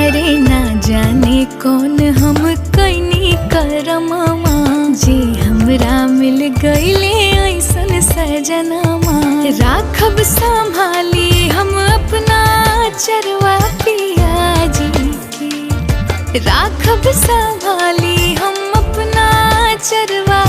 अरे ना जाने कौन हम कैनी करमवा जी हमरा मिल गईले ऐसन सजनमा। राखब संभाली हम अपना चरवा पिया जी के, राखब संभाली हम अपना चरवा